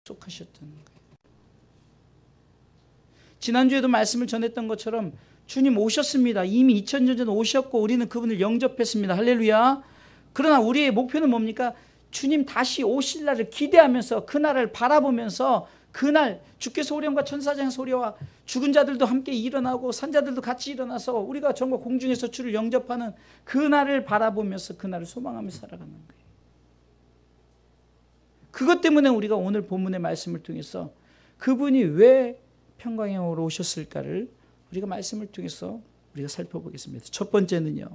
약속하셨던 거예요. 지난주에도 말씀을 전했던 것처럼 주님 오셨습니다. 이미 2000년 전 오셨고 우리는 그분을 영접했습니다. 할렐루야. 그러나 우리의 목표는 뭡니까? 주님 다시 오실 날을 기대하면서 그날을 바라보면서 그날 주께서 오련과 천사장 소리와 죽은 자들도 함께 일어나고 산자들도 같이 일어나서 우리가 전과 공중에서 주를 영접하는 그날을 바라보면서 그날을 소망하며 살아가는 거예요. 그것 때문에 우리가 오늘 본문의 말씀을 통해서 그분이 왜 평강형으로 오셨을까를 우리가 말씀을 통해서 우리가 살펴보겠습니다. 첫 번째는요,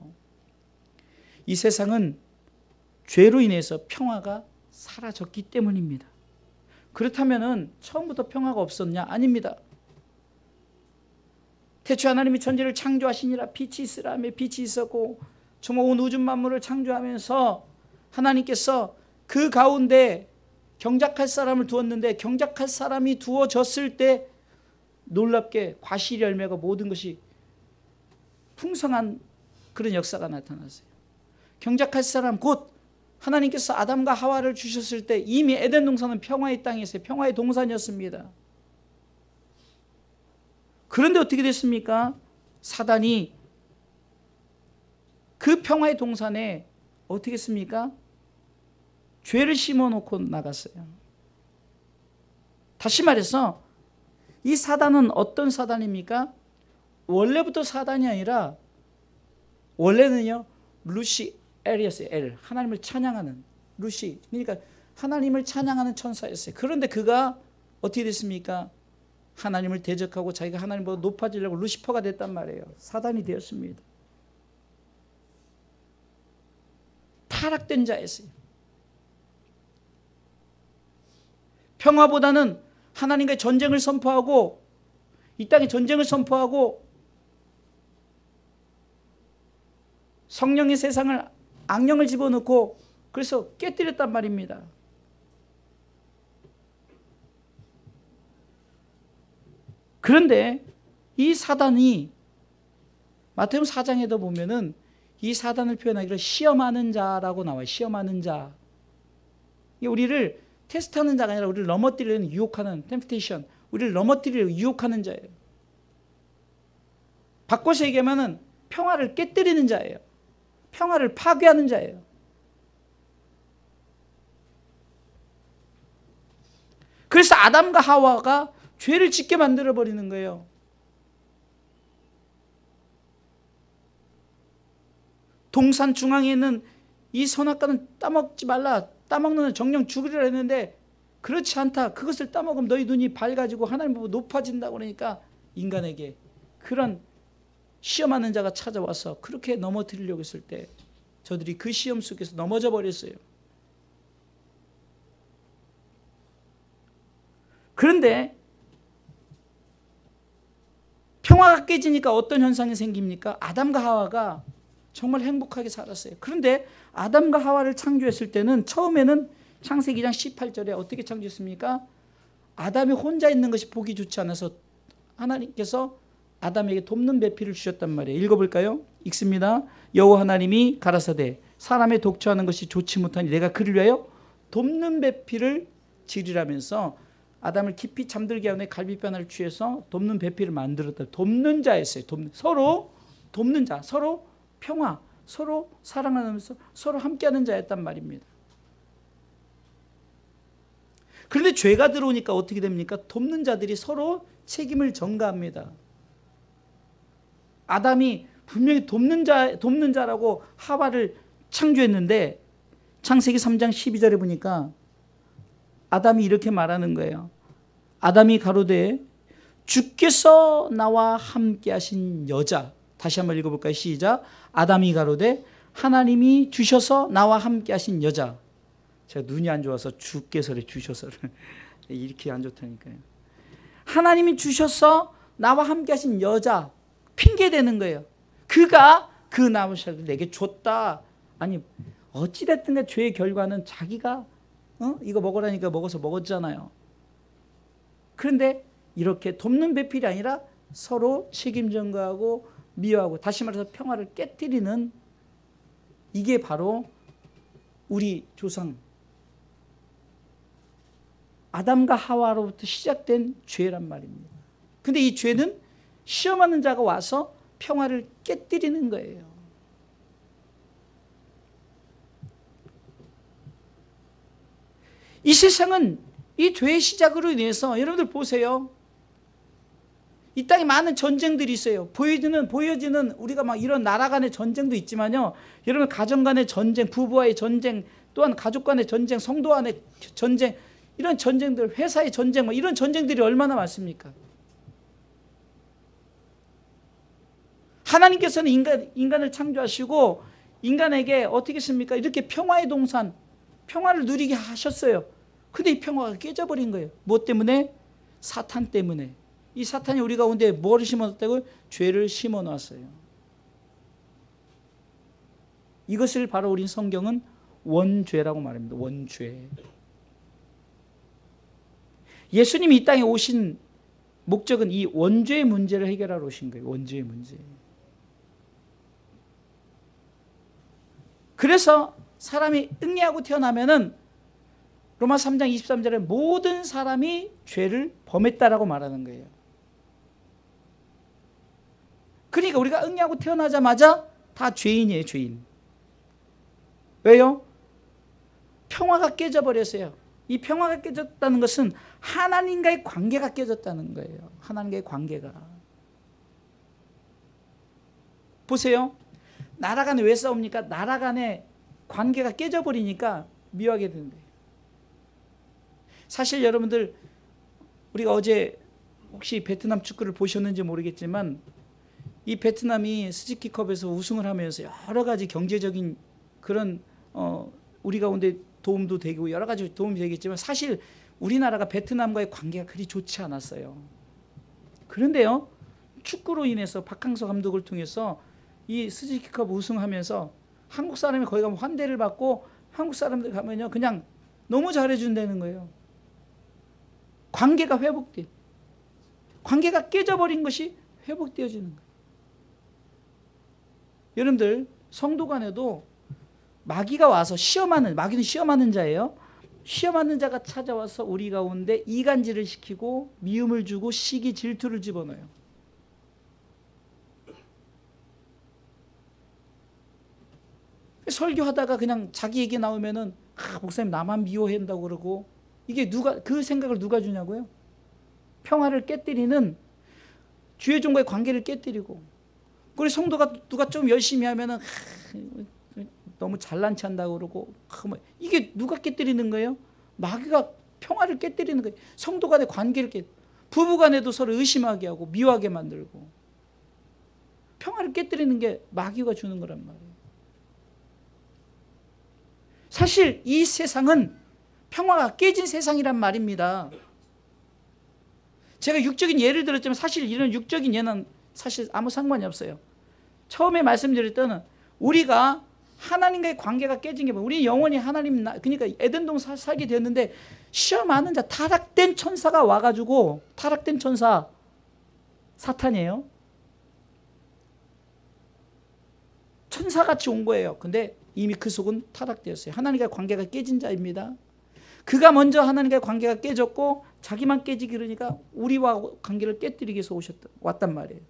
이 세상은 죄로 인해서 평화가 사라졌기 때문입니다. 그렇다면 처음부터 평화가 없었냐? 아닙니다. 태초에 하나님이 천지를 창조하시니라 빛이 있으라며 빛이 있었고 정말 온 우주 만물을 창조하면서 하나님께서 그 가운데 경작할 사람을 두었는데 경작할 사람이 두어졌을 때 놀랍게 과실 열매가 모든 것이 풍성한 그런 역사가 나타났어요. 경작할 사람 곧 하나님께서 아담과 하와를 주셨을 때 이미 에덴 동산은 평화의 땅이었어요. 평화의 동산이었습니다. 그런데 어떻게 됐습니까? 사단이 그 평화의 동산에 어떻게 했습니까? 죄를 심어놓고 나갔어요. 다시 말해서 이 사단은 어떤 사단입니까? 원래부터 사단이 아니라 원래는요 루시 엘이었어요. 엘, 하나님을 찬양하는 루시, 그러니까 하나님을 찬양하는 천사였어요. 그런데 그가 어떻게 됐습니까? 하나님을 대적하고 자기가 하나님보다 높아지려고 루시퍼가 됐단 말이에요. 사단이 되었습니다. 타락된 자였어요. 평화보다는 하나님과의 전쟁을 선포하고 이 땅에 전쟁을 선포하고 성령의 세상을 악령을 집어넣고 그래서 깨뜨렸단 말입니다. 그런데 이 사단이 마태복음 4장에도 보면은 이 사단을 표현하기로 시험하는 자라고 나와요. 시험하는 자. 우리를 테스트하는 자가 아니라 우리를 넘어뜨리는 유혹하는 템프테이션, 우리를 넘어뜨리려 유혹하는 자예요. 바꿔서 얘기하면은 평화를 깨뜨리는 자예요. 평화를 파괴하는 자예요. 그래서 아담과 하와가 죄를 짓게 만들어버리는 거예요. 동산 중앙에 있는 이 선악과는 따먹지 말라. 따먹는 정령 죽으리라 했는데 그렇지 않다. 그것을 따먹으면 너희 눈이 밝아지고 하나님 보고 높아진다고 그러니까 인간에게 그런 시험하는 자가 찾아와서 그렇게 넘어뜨리려고 했을 때 저들이 그 시험 속에서 넘어져 버렸어요. 그런데 평화가 깨지니까 어떤 현상이 생깁니까? 아담과 하와가 정말 행복하게 살았어요. 그런데 아담과 하와를 창조했을 때는 처음에는 창세기 2장 18절에 어떻게 창조했습니까? 아담이 혼자 있는 것이 보기 좋지 않아서 하나님께서 아담에게 돕는 배필을 주셨단 말이에요. 읽어볼까요? 읽습니다. 여호와 하나님이 가라사대 사람의 독처하는 것이 좋지 못하니 내가 그를 위하여 돕는 배필을 지으라면서 아담을 깊이 잠들게 하는 갈빗뼈 하나를 취해서 돕는 배필을 만들었다. 돕는 자였어요. 서로 돕는 자, 서로 평화, 서로 사랑하면서 서로 함께하는 자였단 말입니다. 그런데 죄가 들어오니까 어떻게 됩니까? 돕는 자들이 서로 책임을 전가합니다. 아담이 분명히 돕는 자라고 하와를 창조했는데 창세기 3장 12절에 보니까 아담이 이렇게 말하는 거예요. 아담이 가로되 주께서 나와 함께 하신 여자. 다시 한번 읽어볼까요? 시작. 아담이 가로되 하나님이 주셔서 나와 함께 하신 여자. 제가 눈이 안 좋아서 주께서를 주셔서를 이렇게 안 좋다니까요. 하나님이 주셔서 나와 함께 하신 여자. 핑계대는 거예요. 그가 그 나무샷을 내게 줬다. 아니 어찌됐든 죄의 결과는 자기가 이거 먹으라니까 먹어서 먹었잖아요. 그런데 이렇게 돕는 배필이 아니라 서로 책임 전가하고 미워하고 다시 말해서 평화를 깨뜨리는 이게 바로 우리 조상 아담과 하와로부터 시작된 죄란 말입니다. 근데 이 죄는 시험하는 자가 와서 평화를 깨뜨리는 거예요. 이 세상은 이 죄의 시작으로 인해서 여러분들 보세요. 이 땅에 많은 전쟁들이 있어요. 보여지는 우리가 막 이런 나라 간의 전쟁도 있지만요. 여러분 가정 간의 전쟁, 부부와의 전쟁, 또한 가족 간의 전쟁, 성도 간의 전쟁, 이런 전쟁들, 회사의 전쟁, 이런 전쟁들이 얼마나 많습니까? 하나님께서는 인간을 창조하시고 인간에게 어떻게 했습니까? 이렇게 평화의 동산, 평화를 누리게 하셨어요. 근데 이 평화가 깨져버린 거예요. 뭐 때문에? 사탄 때문에. 이 사탄이 우리 가운데 뭐를 심어놨다고요? 죄를 심어놨어요. 이것을 바로 우리 성경은 원죄라고 말합니다. 원죄. 예수님이 이 땅에 오신 목적은 이 원죄의 문제를 해결하러 오신 거예요. 원죄의 문제. 그래서 사람이 응애하고 태어나면은 로마 3장 23절에 모든 사람이 죄를 범했다라고 말하는 거예요. 그러니까 우리가 응애하고 태어나자마자 다 죄인이에요, 죄인. 왜요? 평화가 깨져버렸어요. 이 평화가 깨졌다는 것은 하나님과의 관계가 깨졌다는 거예요. 하나님과의 관계가. 보세요. 나라 간에 왜 싸웁니까? 나라 간의 관계가 깨져버리니까 미워하게 되는 거예요. 사실 여러분들 우리가 어제 혹시 베트남 축구를 보셨는지 모르겠지만 이 베트남이 스즈키컵에서 우승을 하면서 여러 가지 경제적인 그런 우리 가운데 도움도 되고 여러 가지 도움이 되겠지만 사실 우리나라가 베트남과의 관계가 그리 좋지 않았어요. 그런데요, 축구로 인해서 박항서 감독을 통해서 이 스즈키컵 우승하면서 한국 사람이 거기 가면 환대를 받고 한국 사람들 가면요 그냥 너무 잘해준다는 거예요. 관계가 회복돼. 관계가 깨져버린 것이 회복되어지는 거예요. 여러분들 성도 간에도 마귀가 와서 마귀는 시험하는 자예요. 시험하는 자가 찾아와서 우리 가운데 이간질을 시키고 미움을 주고 시기 질투를 집어넣어요. 설교하다가 그냥 자기 얘기 나오면은 목사님 나만 미워한다고 그러고 이게 그 생각을 누가 주냐고요? 평화를 깨뜨리는 주의 종과의 관계를 깨뜨리고 우리 성도가 누가 좀 열심히 하면은 너무 잘난 체 한다고 그러고 이게 누가 깨뜨리는 거예요? 마귀가 평화를 깨뜨리는 거예요. 성도 간의 관계를 부부 간에도 서로 의심하게 하고 미워하게 만들고 평화를 깨뜨리는 게 마귀가 주는 거란 말이에요. 사실 이 세상은 평화가 깨진 세상이란 말입니다. 제가 육적인 예를 들었지만 사실 이런 육적인 예는 사실 아무 상관이 없어요. 처음에 말씀드릴 때는 우리가 하나님과의 관계가 깨진 게 뭐예요? 우리 영원히 하나님 그러니까 에덴동 살게 되었는데 시험하는 자 타락된 천사가 와가지고 타락된 천사 사탄이에요. 천사같이 온 거예요. 근데 이미 그 속은 타락되었어요. 하나님과의 관계가 깨진 자입니다. 그가 먼저 하나님과의 관계가 깨졌고 자기만 깨지기 그러니까 우리와 관계를 깨뜨리기 위해서 왔단 말이에요.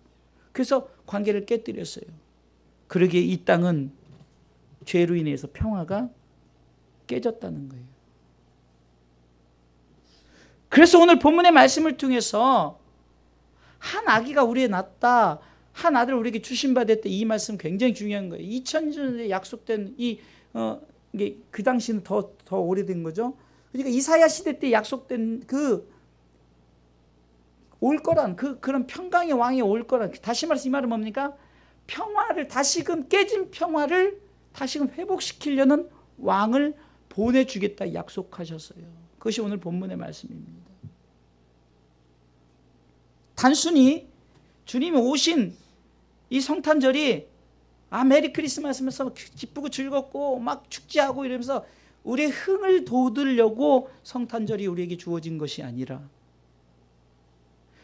그래서 관계를 깨뜨렸어요. 그러기에 이 땅은 죄로 인해서 평화가 깨졌다는 거예요. 그래서 오늘 본문의 말씀을 통해서 한 아기가 우리에 낳았다. 한 아들 우리에게 주신 바 됐다. 이 말씀 굉장히 중요한 거예요. 2000년에 약속된 이게 그 당시는 더 오래된 거죠. 그러니까 이사야 시대 때 약속된 올 거란 그런 평강의 왕이 올 거란 다시 말해서 이 말은 뭡니까? 평화를 다시금 깨진 평화를 다시금 회복시키려는 왕을 보내주겠다 약속하셨어요. 그것이 오늘 본문의 말씀입니다. 단순히 주님이 오신 이 성탄절이 메리 크리스마스 하면서 기쁘고 즐겁고 막 축제하고 이러면서 우리의 흥을 돋우려고 성탄절이 우리에게 주어진 것이 아니라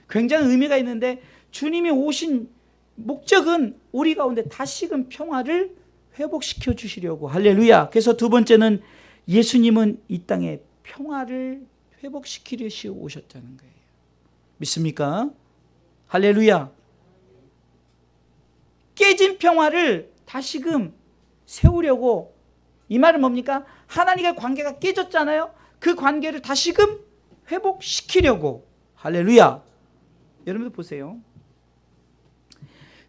굉장히 의미가 있는데 주님이 오신 목적은 우리 가운데 다시금 평화를 회복시켜 주시려고. 할렐루야. 그래서 두 번째는 예수님은 이 땅에 평화를 회복시키려시 오셨다는 거예요. 믿습니까? 할렐루야. 깨진 평화를 다시금 세우려고, 이 말은 뭡니까? 하나님과의 관계가 깨졌잖아요. 그 관계를 다시금 회복시키려고. 할렐루야. 여러분들 보세요.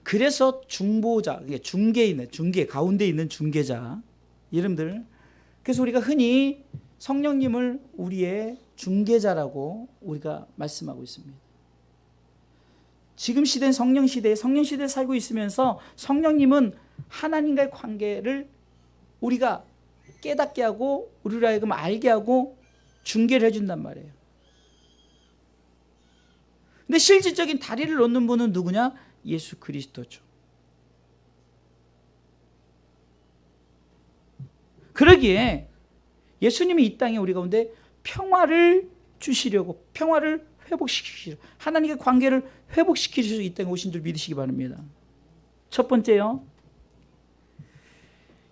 그래서 중보자, 중개에 있는, 중개 가운데 있는 중개자, 여러분들, 그래서 우리가 흔히 성령님을 우리의 중개자라고 우리가 말씀하고 있습니다. 지금 시대는 성령 시대에 살고 있으면서 성령님은 하나님과의 관계를 우리가 깨닫게 하고 우리로 하여금 알게 하고 중개를 해준단 말이에요. 근데 실질적인 다리를 놓는 분은 누구냐? 예수 그리스도죠. 그러기에 예수님이 이 땅에 우리 가운데 평화를 주시려고, 평화를 회복시키시려고, 하나님의 관계를 회복시키시려고 이 땅에 오신 줄 믿으시기 바랍니다. 첫 번째요,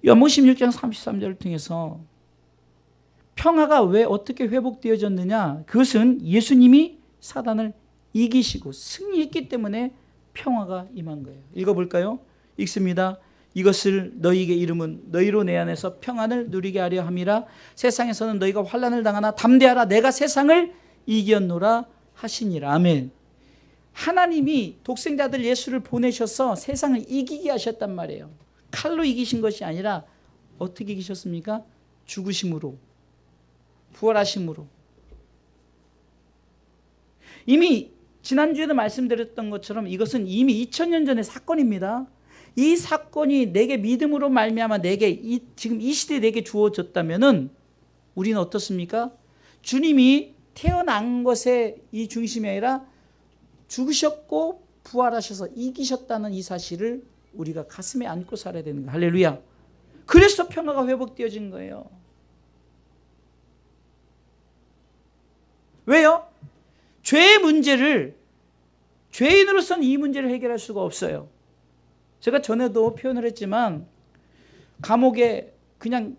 요한복음 16장 33절을 통해서 평화가 왜 어떻게 회복되어졌느냐, 그것은 예수님이 사단을 이기시고 승리했기 때문에 평화가 임한 거예요. 읽어볼까요? 읽습니다. 이것을 너희에게 이름은 너희로 내 안에서 평안을 누리게 하려 함이라. 세상에서는 너희가 환난을 당하나 담대하라. 내가 세상을 이겼노라 하시니라. 아멘. 하나님이 독생자들 예수를 보내셔서 세상을 이기게 하셨단 말이에요. 칼로 이기신 것이 아니라 어떻게 이기셨습니까? 죽으심으로, 부활하심으로. 이미 지난주에도 말씀드렸던 것처럼 이것은 이미 2000년 전의 사건입니다. 이 사건이 내게 믿음으로 말미암아 내게 지금 이 시대에 내게 주어졌다면은 우리는 어떻습니까? 주님이 태어난 것의 이 중심이 아니라 죽으셨고 부활하셔서 이기셨다는 이 사실을 우리가 가슴에 안고 살아야 되는 거예요. 할렐루야. 그래서 평화가 회복되어진 거예요. 왜요? 죄의 문제를, 죄인으로서는 이 문제를 해결할 수가 없어요. 제가 전에도 표현을 했지만 감옥에 그냥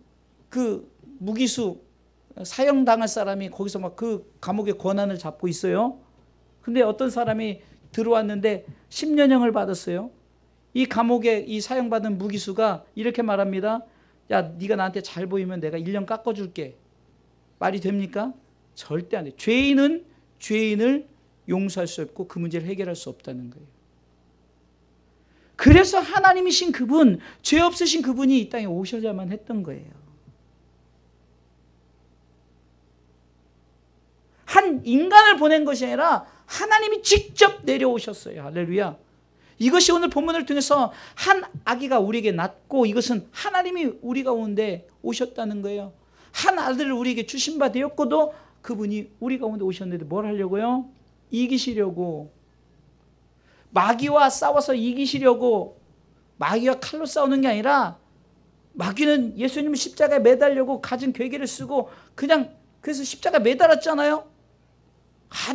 그 무기수 사형당할 사람이 거기서 막 그 감옥의 권한을 잡고 있어요. 근데 어떤 사람이 들어왔는데 10년형을 받았어요. 이 감옥에 이 사형받은 무기수가 이렇게 말합니다. 야, 네가 나한테 잘 보이면 내가 1년 깎아줄게. 말이 됩니까? 절대 안 돼. 죄인은 죄인을 용서할 수 없고 그 문제를 해결할 수 없다는 거예요. 그래서 하나님이신 그분, 죄 없으신 그분이 이 땅에 오셔야만 했던 거예요. 한 인간을 보낸 것이 아니라 하나님이 직접 내려오셨어요. 할렐루야. 이것이 오늘 본문을 통해서 한 아기가 우리에게 낳고 이것은 하나님이 우리 가운데 오셨다는 거예요. 한 아들을 우리에게 주신 바 되었고도 그분이 우리 가운데 오셨는데 뭘 하려고요? 이기시려고. 마귀와 싸워서 이기시려고. 마귀와 칼로 싸우는 게 아니라 마귀는 예수님을 십자가에 매달려고 가진 괴계를 쓰고 그냥 그래서 십자가에 매달았잖아요.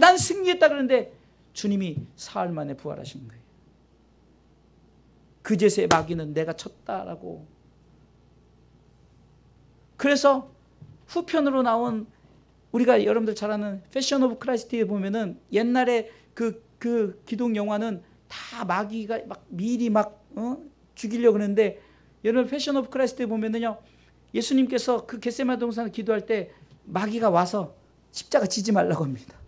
난 승리했다 그러는데 주님이 사흘 만에 부활하신 거예요. 그제서야 마귀는 내가 쳤다라고. 그래서 후편으로 나온 우리가 여러분들 잘 아는 패션 오브 크라이스트에 보면은 옛날에 그 기독 영화는 다 마귀가 막 미리 막 죽이려고 그러는데 여러분 패션 오브 크라이스트에 보면은요 예수님께서 그 겟세마네 동산을 기도할 때 마귀가 와서 십자가 지지 말라고 합니다.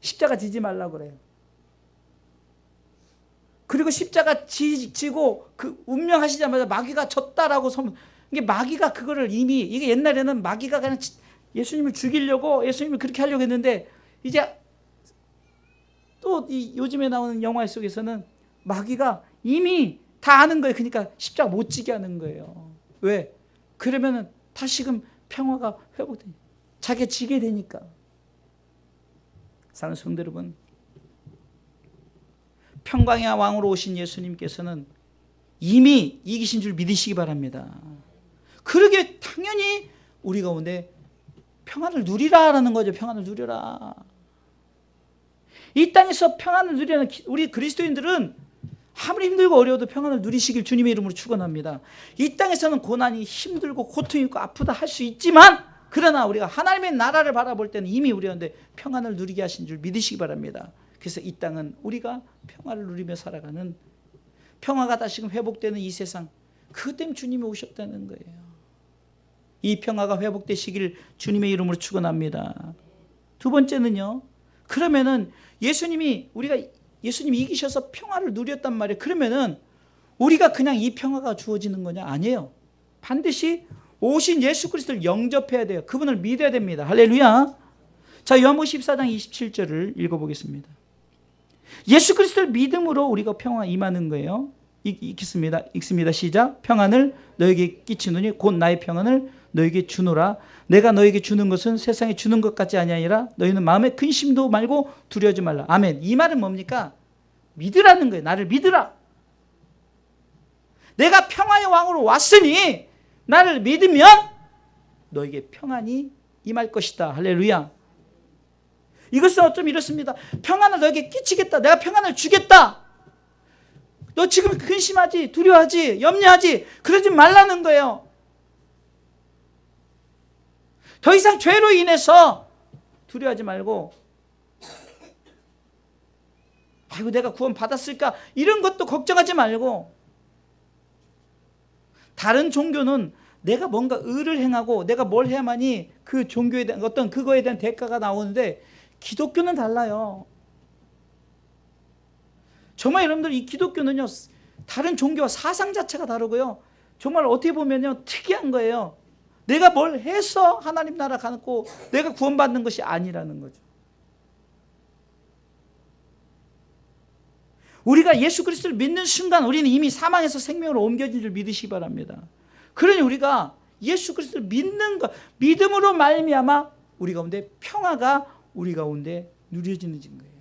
십자가 지지 말라고 그래요. 그리고 십자가 지고 그 운명하시자마자 마귀가 졌다라고 이게 마귀가 그거를 이미 이게 옛날에는 마귀가 그냥 예수님을 죽이려고 예수님을 그렇게 하려고 했는데 이제 또 이 요즘에 나오는 영화 속에서는 마귀가 이미 다 아는 거예요. 그러니까 십자가 못 지게 하는 거예요. 왜? 그러면은 다시금 평화가 회복되니까 자기가 지게 되니까. 사랑하는 성도 여러분, 평강의 왕으로 오신 예수님께서는 이미 이기신 줄 믿으시기 바랍니다. 그러게 당연히 우리 가운데 평안을 누리라라는 거죠. 평안을 누려라. 이 땅에서 평안을 누리는 우리 그리스도인들은 아무리 힘들고 어려워도 평안을 누리시길 주님의 이름으로 축원합니다. 이 땅에서는 고난이 힘들고 고통이 있고 아프다 할 수 있지만 그러나 우리가 하나님의 나라를 바라볼 때는 이미 우리한테 평안을 누리게 하신 줄 믿으시기 바랍니다. 그래서 이 땅은 우리가 평화를 누리며 살아가는, 평화가 다시금 회복되는 이 세상, 그것 때문에 주님이 오셨다는 거예요. 이 평화가 회복되시길 주님의 이름으로 축원합니다. 두 번째는요, 그러면은 예수님이 이기셔서 평화를 누렸단 말이에요. 그러면은 우리가 그냥 이 평화가 주어지는 거냐? 아니에요. 반드시 오신 예수 그리스도를 영접해야 돼요. 그분을 믿어야 됩니다. 할렐루야. 자, 요한복음 14장 27절을 읽어보겠습니다. 예수 그리스도를 믿음으로 우리가 평화 임하는 거예요. 읽습니다. 시작. 평안을 너에게 끼치노니 곧 나의 평안을 너에게 주노라. 내가 너에게 주는 것은 세상에 주는 것 같지 아니하니라. 너희는 마음에 근심도 말고 두려워하지 말라. 아멘. 이 말은 뭡니까? 믿으라는 거예요. 나를 믿으라. 내가 평화의 왕으로 왔으니 나를 믿으면 너에게 평안이 임할 것이다. 할렐루야. 이것은 어쩜 이렇습니다. 평안을 너에게 끼치겠다. 내가 평안을 주겠다. 너 지금 근심하지, 두려워하지, 염려하지, 그러지 말라는 거예요. 더 이상 죄로 인해서 두려워하지 말고, 아이고 내가 구원 받았을까, 이런 것도 걱정하지 말고, 다른 종교는 내가 뭔가 의를 행하고 내가 뭘 해야만이 그 종교에 대한 어떤 그거에 대한 대가가 나오는데, 기독교는 달라요. 정말 여러분들, 이 기독교는요, 다른 종교와 사상 자체가 다르고요, 정말 어떻게 보면요 특이한 거예요. 내가 뭘 해서 하나님 나라 가고 내가 구원받는 것이 아니라는 거죠. 우리가 예수 그리스도를 믿는 순간 우리는 이미 사망에서 생명으로 옮겨진 줄 믿으시기 바랍니다. 그러니 우리가 예수 그리스도를 믿는 것, 믿음으로 말미암아 우리 가운데 평화가 우리 가운데 누려지는 거예요.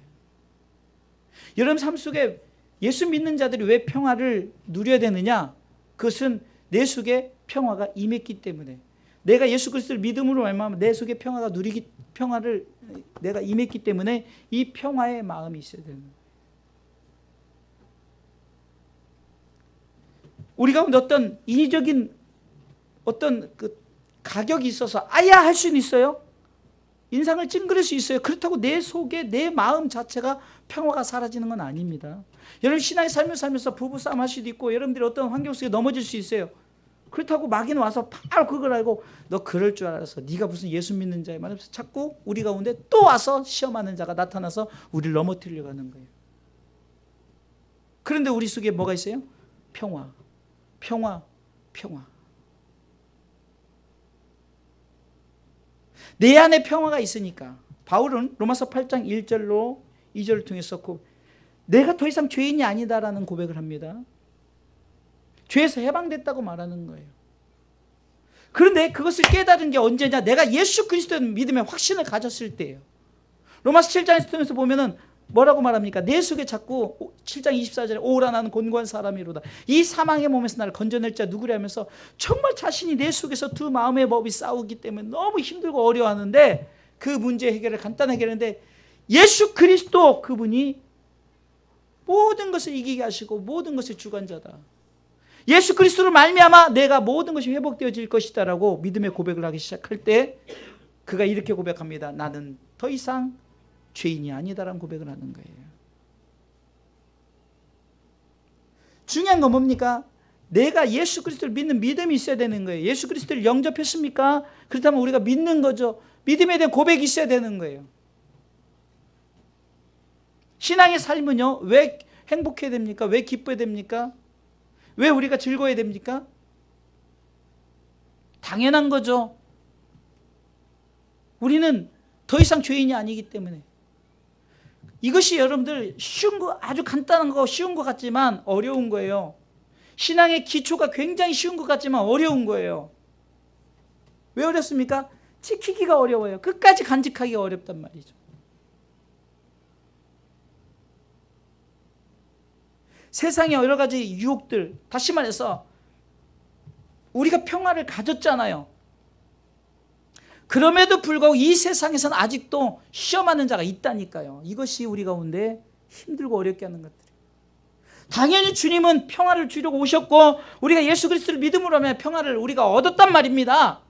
여러분 삶 속에 예수 믿는 자들이 왜 평화를 누려야 되느냐? 그것은 내 속에 평화가 임했기 때문에, 내가 예수 그리스도를 믿음으로 말미암아 내 속에 평화를 내가 임했기 때문에 이 평화의 마음이 있어야 되는 거예요. 우리 가운데 어떤 인위적인 어떤 그 가격이 있어서 아야 할 수는 있어요. 인상을 찡그릴 수 있어요. 그렇다고 내 속에 내 마음 자체가 평화가 사라지는 건 아닙니다. 여러분 신앙의 삶을 살면서 부부싸움 할 수도 있고, 여러분들이 어떤 환경 속에 넘어질 수 있어요. 그렇다고 마귀는 와서 바로 그걸 알고 너 그럴 줄 알았어, 네가 무슨 예수 믿는 자야 말하면서 자꾸 우리 가운데 또 와서 시험하는 자가 나타나서 우리를 넘어뜨리려고 하는 거예요. 그런데 우리 속에 뭐가 있어요? 평화. 내 안에 평화가 있으니까 바울은 로마서 8장 1절로 2절을 통해서 내가 더 이상 죄인이 아니다라는 고백을 합니다. 죄에서 해방됐다고 말하는 거예요. 그런데 그것을 깨달은 게 언제냐? 내가 예수 그리스도의 믿음의 확신을 가졌을 때예요. 로마서 7장에서 통해서 보면은 뭐라고 말합니까? 내 속에 자꾸 7장 24절에 오라 나는 곤고한 사람이로다. 이 사망의 몸에서 나를 건져낼 자 누구랴 하면서 정말 자신이 내 속에서 두 마음의 법이 싸우기 때문에 너무 힘들고 어려워하는데, 그 문제 해결을 간단하게 해결했는데 예수 그리스도 그분이 모든 것을 이기게 하시고 모든 것의 주관자다. 예수 그리스도로 말미암아 내가 모든 것이 회복되어질 것이다라고 믿음의 고백을 하기 시작할 때 그가 이렇게 고백합니다. 나는 더 이상 죄인이 아니다라는 고백을 하는 거예요. 중요한 건 뭡니까? 내가 예수 그리스도를 믿는 믿음이 있어야 되는 거예요. 예수 그리스도를 영접했습니까? 그렇다면 우리가 믿는 거죠. 믿음에 대한 고백이 있어야 되는 거예요. 신앙의 삶은요, 왜 행복해야 됩니까? 왜 기뻐야 됩니까? 왜 우리가 즐거워야 됩니까? 당연한 거죠. 우리는 더 이상 죄인이 아니기 때문에. 이것이 여러분들 쉬운 거, 아주 간단한 거, 쉬운 것 같지만 어려운 거예요. 신앙의 기초가 굉장히 쉬운 것 같지만 어려운 거예요. 왜 어렵습니까? 지키기가 어려워요. 끝까지 간직하기가 어렵단 말이죠. 세상의 여러 가지 유혹들, 다시 말해서 우리가 평화를 가졌잖아요. 그럼에도 불구하고 이 세상에서는 아직도 시험하는 자가 있다니까요. 이것이 우리 가운데 힘들고 어렵게 하는 것들이에요. 당연히 주님은 평화를 주려고 오셨고 우리가 예수 그리스도를 믿음으로 하면 평화를 우리가 얻었단 말입니다.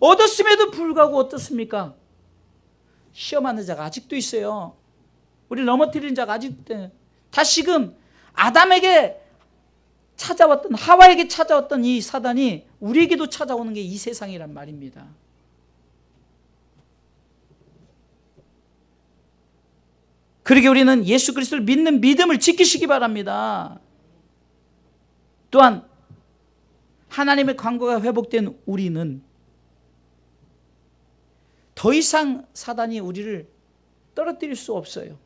얻었음에도 불구하고 어떻습니까? 시험하는 자가 아직도 있어요. 우리 넘어뜨리는 자가 아직도 있어요. 다시금 아담에게 찾아왔던, 하와에게 찾아왔던 이 사단이 우리에게도 찾아오는 게 이 세상이란 말입니다. 그러게 우리는 예수 그리스도를 믿는 믿음을 지키시기 바랍니다. 또한 하나님의 광고가 회복된 우리는 더 이상 사단이 우리를 떨어뜨릴 수 없어요.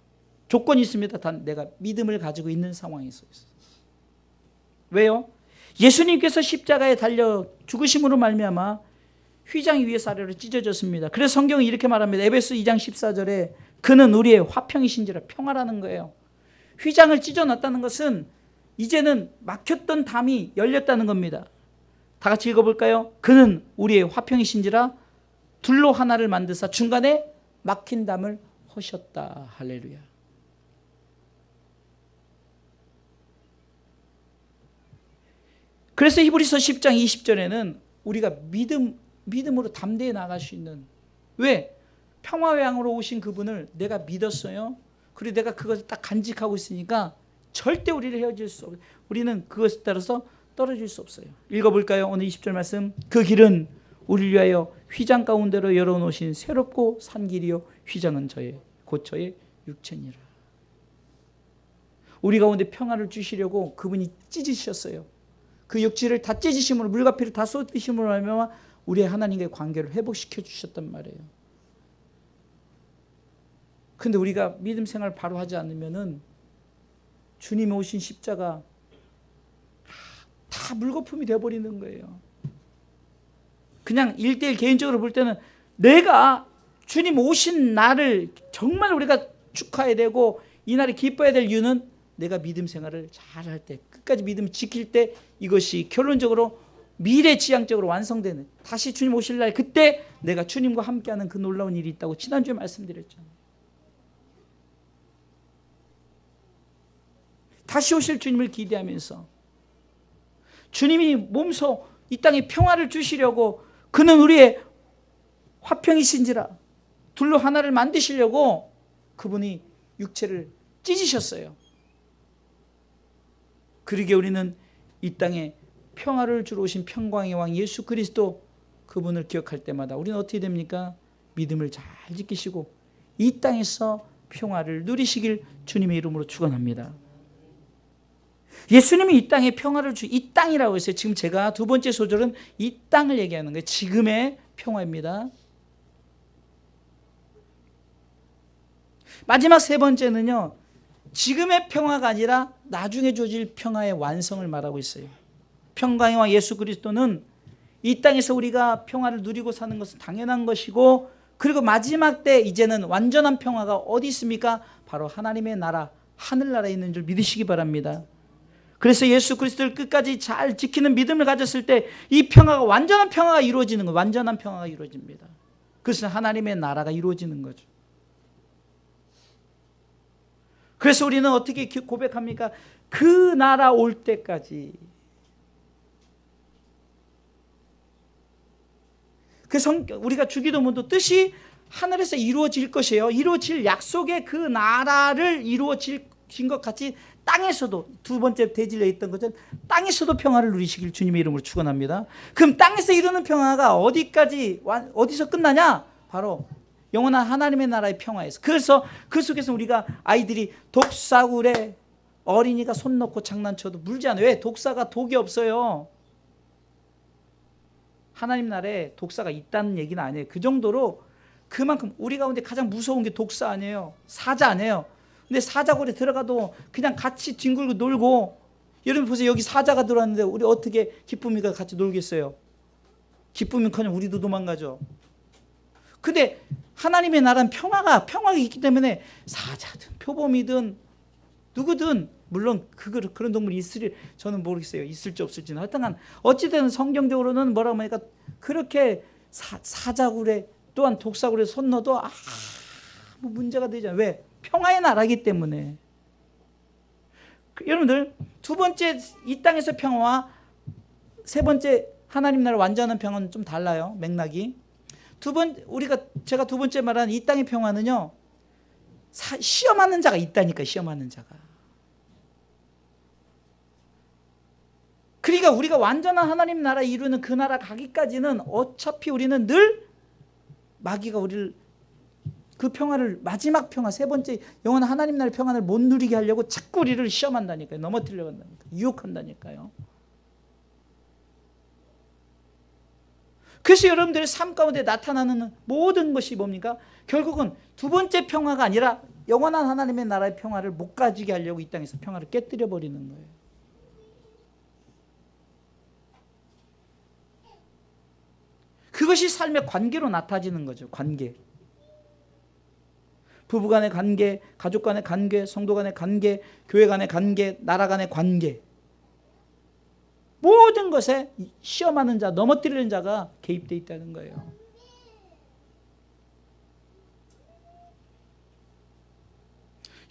조건이 있습니다. 단 내가 믿음을 가지고 있는 상황에서. 왜요? 예수님께서 십자가에 달려 죽으심으로 말미암아 휘장 위에서 아래로 찢어졌습니다. 그래서 성경은 이렇게 말합니다. 에베소 2장 14절에 그는 우리의 화평이신지라, 평화라는 거예요. 휘장을 찢어놨다는 것은 이제는 막혔던 담이 열렸다는 겁니다. 다 같이 읽어볼까요? 그는 우리의 화평이신지라 둘로 하나를 만드사 중간에 막힌 담을 허셨다. 할렐루야. 그래서 히브리서 10장 20절에는 우리가 믿음으로 담대히 나갈 수 있는, 왜? 평화왕으로 오신 그분을 내가 믿었어요. 그리고 내가 그것을 딱 간직하고 있으니까 절대 우리를 헤어질 수 없어요. 우리는 그것에 따라서 떨어질 수 없어요. 읽어볼까요? 오늘 20절 말씀. 그 길은 우리를 위하여 휘장 가운데로 열어놓으신 새롭고 산 길이요 휘장은 곧 저의 육체니라. 우리 가운데 평화를 주시려고 그분이 찢으셨어요. 그 육체를 다 찢으심으로, 물과 피를 다 쏟으심으로 하면 우리의 하나님과의 관계를 회복시켜 주셨단 말이에요. 근데 우리가 믿음 생활을 바로 하지 않으면은 주님이 오신 십자가 다 물거품이 되어버리는 거예요. 그냥 1대1 개인적으로 볼 때는 내가 주님 오신 날을 정말 우리가 축하해야 되고 이 날에 기뻐해야 될 이유는 내가 믿음 생활을 잘할 때, 끝까지 믿음을 지킬 때 이것이 결론적으로 미래지향적으로 완성되는, 다시 주님 오실 날 그때 내가 주님과 함께하는 그 놀라운 일이 있다고 지난주에 말씀드렸잖아요. 다시 오실 주님을 기대하면서 주님이 몸소 이 땅에 평화를 주시려고, 그는 우리의 화평이신지라 둘로 하나를 만드시려고 그분이 육체를 찢으셨어요. 그러기에 우리는 이 땅에 평화를 주러 오신 평강의 왕 예수 그리스도, 그분을 기억할 때마다 우리는 어떻게 됩니까? 믿음을 잘 지키시고 이 땅에서 평화를 누리시길 주님의 이름으로 축원합니다. 예수님이 이 땅에 평화를 이 땅이라고 했어요. 지금 제가 두 번째 소절은 이 땅을 얘기하는 거예요. 지금의 평화입니다. 마지막 세 번째는요, 지금의 평화가 아니라 나중에 주어질 평화의 완성을 말하고 있어요. 평강의 왕 예수 그리스도는 이 땅에서 우리가 평화를 누리고 사는 것은 당연한 것이고, 그리고 마지막 때 이제는 완전한 평화가 어디 있습니까? 바로 하나님의 나라, 하늘나라에 있는 줄 믿으시기 바랍니다. 그래서 예수 그리스도를 끝까지 잘 지키는 믿음을 가졌을 때 이 평화가, 완전한 평화가 이루어지는 거예요. 완전한 평화가 이루어집니다. 그것은 하나님의 나라가 이루어지는 거죠. 그래서 우리는 어떻게 고백합니까? 그 나라 올 때까지. 우리가 주기도문도 뜻이 하늘에서 이루어질 것이에요. 이루어질 약속의 그 나라를 이루어진 것 같이 땅에서도, 두 번째 대질에 있던 것은 땅에서도 평화를 누리시길 주님의 이름으로 축원합니다. 그럼 땅에서 이루는 평화가 어디서 끝나냐? 바로 영원한 하나님의 나라의 평화에서. 그래서 그 속에서 우리가 아이들이 독사굴에 어린이가 손 넣고 장난쳐도 물지 않아요. 왜? 독사가 독이 없어요. 하나님 나라에 독사가 있다는 얘기는 아니에요. 그 정도로, 그만큼 우리 가운데 가장 무서운 게 독사 아니에요. 사자 아니에요. 근데 사자굴에 들어가도 그냥 같이 뒹굴고 놀고, 여러분 보세요. 여기 사자가 들어왔는데 우리 어떻게 기쁨이가 같이 놀겠어요? 기쁨이커녕 우리도 도망가죠. 근데 하나님의 나라는 평화가 있기 때문에 사자든 표범이든 누구든, 물론 그런 동물이 있으리, 저는 모르겠어요. 있을지 없을지는. 하여튼 어찌든 성경적으로는 뭐라고 하니까 그렇게 사자굴에 또한 독사굴에 손 넣어도 아무 문제가 되지 않아요. 왜? 평화의 나라이기 때문에. 여러분들, 두 번째 이 땅에서 평화와 세 번째 하나님 나라 완전한 평화는 좀 달라요. 맥락이. 제가 두 번째 말한 이 땅의 평화는요, 시험하는 자가 있다니까. 시험하는 자가. 그러니까 우리가 완전한 하나님 나라 이루는 그 나라 가기까지는 어차피 우리는 늘 마귀가 우리를 그 평화를, 마지막 평화, 세 번째 영원한 하나님 나라의 평안을 못 누리게 하려고 자꾸 우리를 시험한다니까요. 넘어뜨리려고 한다니까요. 유혹한다니까요. 그래서 여러분들의 삶 가운데 나타나는 모든 것이 뭡니까? 결국은 두 번째 평화가 아니라 영원한 하나님의 나라의 평화를 못 가지게 하려고 이 땅에서 평화를 깨뜨려 버리는 거예요. 그것이 삶의 관계로 나타지는 거죠. 관계. 부부 간의 관계, 가족 간의 관계, 성도 간의 관계, 교회 간의 관계, 나라 간의 관계. 모든 것에 시험하는 자, 넘어뜨리는 자가 개입되어 있다는 거예요.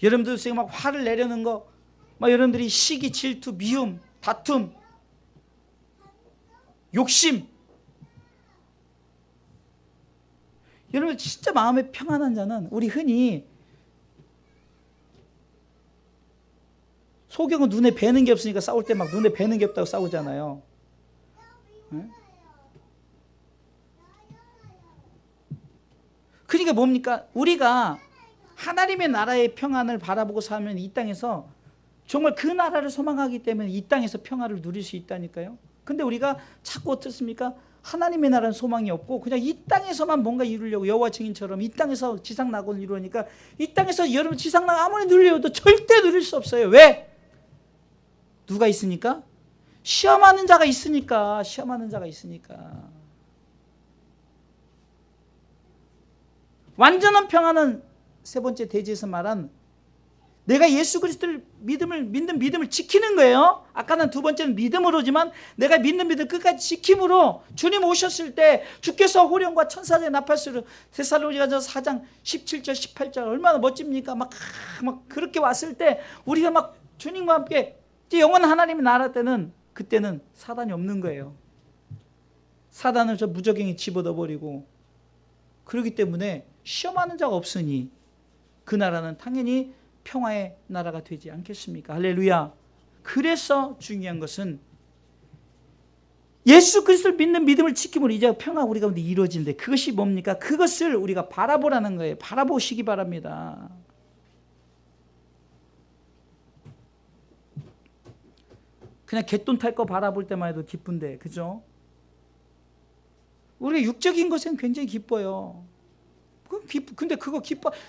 여러분들 지금 막 화를 내려는 거, 막 여러분들이 시기, 질투, 미움, 다툼, 욕심. 여러분 진짜 마음에 평안한 자는, 우리 흔히 소경은 눈에 뵈는 게 없으니까 싸울 때 막 눈에 뵈는 게 없다고 싸우잖아요. 네? 그러니까 뭡니까? 우리가 하나님의 나라의 평안을 바라보고 살면 이 땅에서 정말 그 나라를 소망하기 때문에 이 땅에서 평화를 누릴 수 있다니까요. 근데 우리가 자꾸 어떻습니까? 하나님의 나라는 소망이 없고 그냥 이 땅에서만 뭔가 이루려고, 여호와 증인처럼 이 땅에서 지상낙원을 이루니까 이 땅에서 여러분 지상낙 아무리 누리려도 절대 누릴 수 없어요. 왜? 누가 있으니까? 시험하는 자가 있으니까. 시험하는 자가 있으니까. 완전한 평화는 세 번째 대지에서 말한 내가 예수 그리스도를 믿는 믿음을 지키는 거예요. 아까는 두 번째는 믿음으로지만 내가 믿는 믿음 끝까지 지킴으로, 주님 오셨을 때 주께서 호령과 천사들의 나팔소리로, 데살로니가서 4장 17절 18절 얼마나 멋집니까? 막 그렇게 왔을 때 우리가 막 주님과 함께 영원한 하나님의 나라 때는, 그때는 사단이 없는 거예요. 사단을 저 무적행에 집어넣어버리고, 그렇기 때문에 시험하는 자가 없으니 그 나라는 당연히 평화의 나라가 되지 않겠습니까? 할렐루야. 그래서 중요한 것은 예수 그리스도를 믿는 믿음을 지킴으로 이제 평화 우리 가운데 이루어진대. 그것이 뭡니까? 그것을 우리가 바라보라는 거예요. 바라보시기 바랍니다. 그냥 갯돈 탈 거 바라볼 때만 해도 기쁜데, 그죠? 우리가 육적인 것엔 굉장히 기뻐요. 근데 그거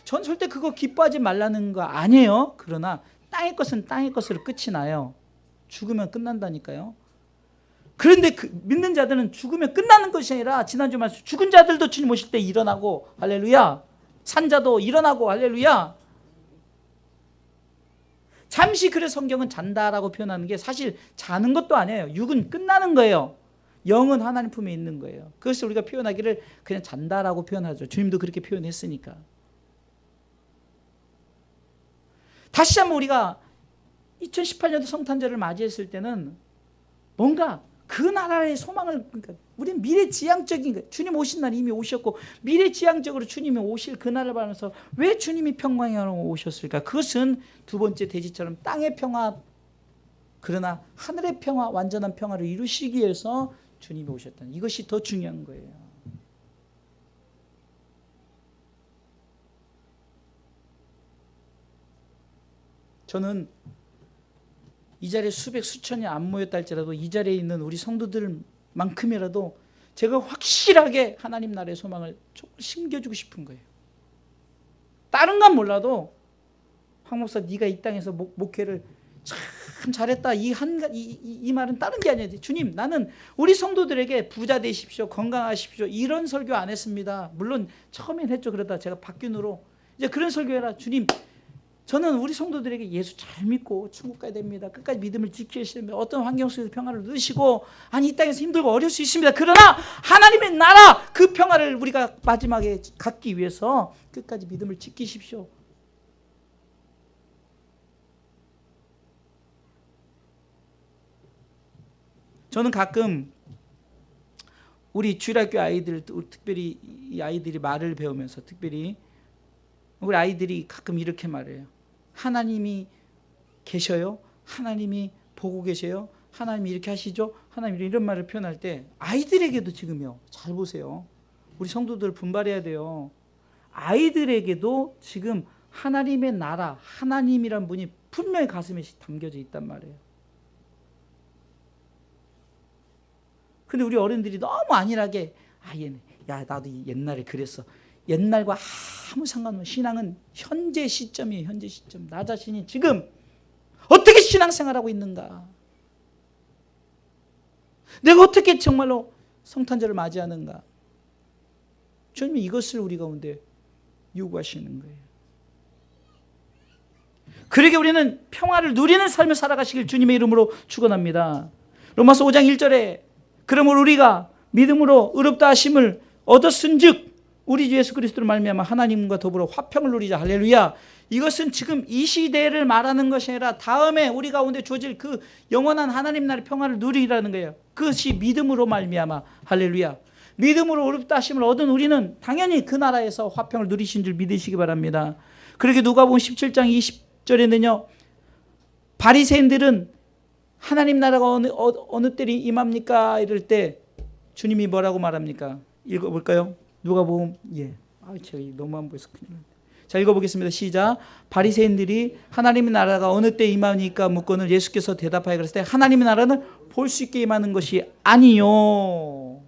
전 절대 그거 기뻐하지 말라는 거 아니에요. 그러나 땅의 것은 땅의 것으로 끝이 나요. 죽으면 끝난다니까요. 그런데 믿는 자들은 죽으면 끝나는 것이 아니라, 지난주 말씀, 죽은 자들도 주님 오실 때 일어나고, 할렐루야. 산자도 일어나고, 할렐루야. 잠시, 그래서 성경은 잔다라고 표현하는 게 사실 자는 것도 아니에요. 육은 끝나는 거예요. 영은 하나님 품에 있는 거예요. 그것을 우리가 표현하기를 그냥 잔다라고 표현하죠. 주님도 그렇게 표현했으니까. 다시 한번 우리가 2018년도 성탄절을 맞이했을 때는 뭔가 그 나라의 소망을, 그러니까 우리는 미래지향적인, 주님 오신 날 이미 오셨고 미래지향적으로 주님이 오실 그날을 바라면서 왜 주님이 평강하러 오셨을까? 그것은 두 번째 대지처럼 땅의 평화, 그러나 하늘의 평화, 완전한 평화를 이루시기 위해서 주님이 오셨다는, 이것이 더 중요한 거예요. 저는 이 자리에 수백 수천이 안 모였다 할지라도 이 자리에 있는 우리 성도들만큼이라도 제가 확실하게 하나님 나라의 소망을 조금 심겨주고 싶은 거예요. 다른 건 몰라도 황 목사, 네가 이 땅에서 목회를 참 잘했다, 이 말은 다른 게 아니에요. 주님, 나는 우리 성도들에게 부자 되십시오, 건강하십시오, 이런 설교 안 했습니다. 물론 처음엔 했죠. 그러다 제가 바뀐으로 이제 그런 설교해라. 주님, 저는 우리 성도들에게 예수 잘 믿고 천국 가야 됩니다. 끝까지 믿음을 지켜야 됩니다. 어떤 환경 속에서 평화를 누리시고, 아니 이 땅에서 힘들고 어려울 수 있습니다. 그러나 하나님의 나라, 그 평화를 우리가 마지막에 갖기 위해서 끝까지 믿음을 지키십시오. 저는 가끔 우리 주일학교 아이들, 특별히 이 아이들이 말을 배우면서 특별히 우리 아이들이 가끔 이렇게 말해요. 하나님이 계셔요? 하나님이 보고 계셔요? 하나님이 이렇게 하시죠? 하나님 이런 말을 표현할 때 아이들에게도 지금요. 잘 보세요. 우리 성도들 분발해야 돼요. 아이들에게도 지금 하나님의 나라, 하나님이란 분이 분명히 가슴에 담겨져 있단 말이에요. 근데 우리 어른들이 너무 안일하게 야 나도 옛날에 그랬어. 옛날과 아무 상관없는 신앙은 현재 시점이에요. 현재 시점. 나 자신이 지금 어떻게 신앙생활하고 있는가. 내가 어떻게 정말로 성탄절을 맞이하는가. 주님이 이것을 우리 가운데 요구하시는 거예요. 그러게 우리는 평화를 누리는 삶을 살아가시길 주님의 이름으로 축원합니다. 로마서 5장 1절에 그러므로 우리가 믿음으로 의롭다 하심을 얻었은즉 우리 주 예수 그리스도로 말미암아 하나님과 더불어 화평을 누리자. 할렐루야. 이것은 지금 이 시대를 말하는 것이 아니라 다음에 우리 가운데 주어질 그 영원한 하나님 나라의 평화를 누리라는 거예요. 그것이 믿음으로 말미암아. 할렐루야. 믿음으로 의롭다 하심을 얻은 우리는 당연히 그 나라에서 화평을 누리신 줄 믿으시기 바랍니다. 그러게 누가복음 17장 20절에는요. 바리새인들은 하나님 나라가 어느 때리 임합니까? 이럴 때 주님이 뭐라고 말합니까? 읽어볼까요? 누가복음 제가 너무 안 보여서 큰일 났네. 자, 읽어보겠습니다. 시작. 바리새인들이 하나님의 나라가 어느 때 임하니까 묻거늘 예수께서 대답하여 그랬을 때 하나님의 나라는 볼 수 있게 임하는 것이 아니요.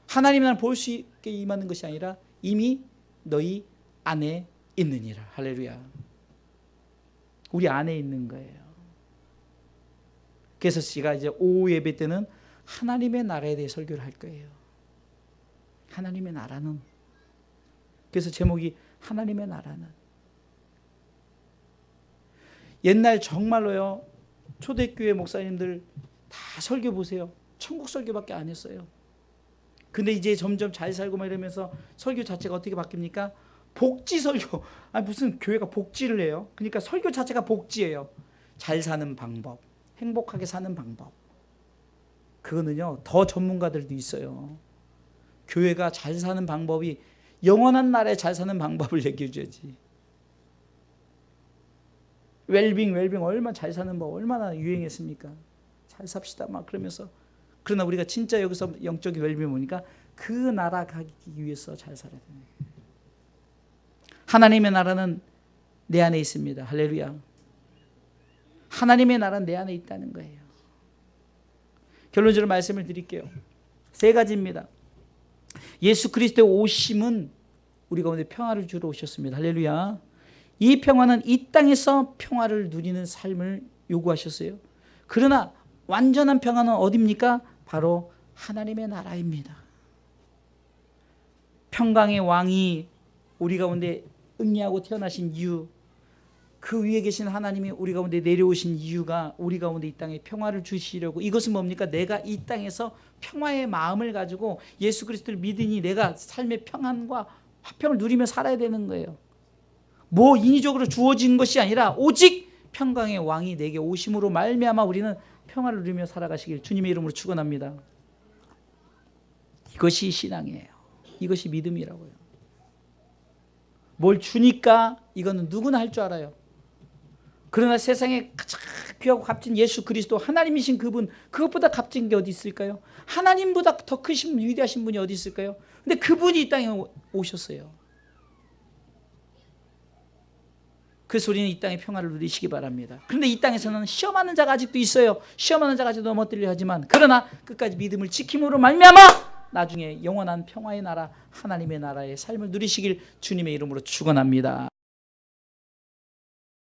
하나님의 나라는 볼 수 있게 임하는 것이 아니라 이미 너희 안에 있느니라. 할렐루야. 우리 안에 있는 거예요. 그래서 제가 이제 오후 예배 때는 하나님의 나라에 대해 설교를 할 거예요. 하나님의 나라는. 그래서 제목이 하나님의 나라는. 옛날 정말로요. 초대교회 목사님들 다 설교 보세요. 천국 설교밖에 안 했어요. 근데 이제 점점 잘 살고 막 이러면서 설교 자체가 어떻게 바뀝니까? 복지 설교. 무슨 교회가 복지를 해요? 그러니까 설교 자체가 복지예요. 잘 사는 방법, 행복하게 사는 방법. 그거는요, 더 전문가들도 있어요. 교회가 잘 사는 방법이 영원한 나라에 잘 사는 방법을 얘기해줘야지. 웰빙 얼마나 잘 사는 법 얼마나 유행했습니까? 잘 삽시다 막 그러면서. 그러나 우리가 진짜 여기서 영적인 웰빙 보니까 그 나라 가기 위해서 잘 살아야 되는 거예요. 하나님의 나라는 내 안에 있습니다. 할렐루야. 하나님의 나라는 내 안에 있다는 거예요. 결론적으로 말씀을 드릴게요. 세 가지입니다. 예수 그리스도의 오심은 우리 가운데 평화를 주러 오셨습니다. 할렐루야. 이 평화는 이 땅에서 평화를 누리는 삶을 요구하셨어요. 그러나 완전한 평화는 어디입니까? 바로 하나님의 나라입니다. 평강의 왕이 우리 가운데 응리하고 태어나신 이유, 그 위에 계신 하나님이 우리 가운데 내려오신 이유가 우리 가운데 이 땅에 평화를 주시려고. 이것은 뭡니까? 내가 이 땅에서 평화의 마음을 가지고 예수 그리스도를 믿으니 내가 삶의 평안과 화평을 누리며 살아야 되는 거예요. 뭐 인위적으로 주어진 것이 아니라 오직 평강의 왕이 내게 오심으로 말미암아 우리는 평화를 누리며 살아가시길 주님의 이름으로 축원합니다. 이것이 신앙이에요. 이것이 믿음이라고요. 뭘 주니까 이거는 누구나 할 줄 알아요. 그러나 세상에 가장 귀하고 값진 예수 그리스도, 하나님이신 그분, 그것보다 값진 게 어디 있을까요? 하나님보다 더 크신 위대하신 분이 어디 있을까요? 근데 그분이 이 땅에 오셨어요. 그래서 우리는 이 땅의 평화를 누리시기 바랍니다. 그런데 이 땅에서는 시험하는 자가 아직도 있어요. 시험하는 자가 아직도 넘어뜨리려 하지만 그러나 끝까지 믿음을 지킴으로 말미암아 나중에 영원한 평화의 나라, 하나님의 나라의 삶을 누리시길 주님의 이름으로 축원합니다.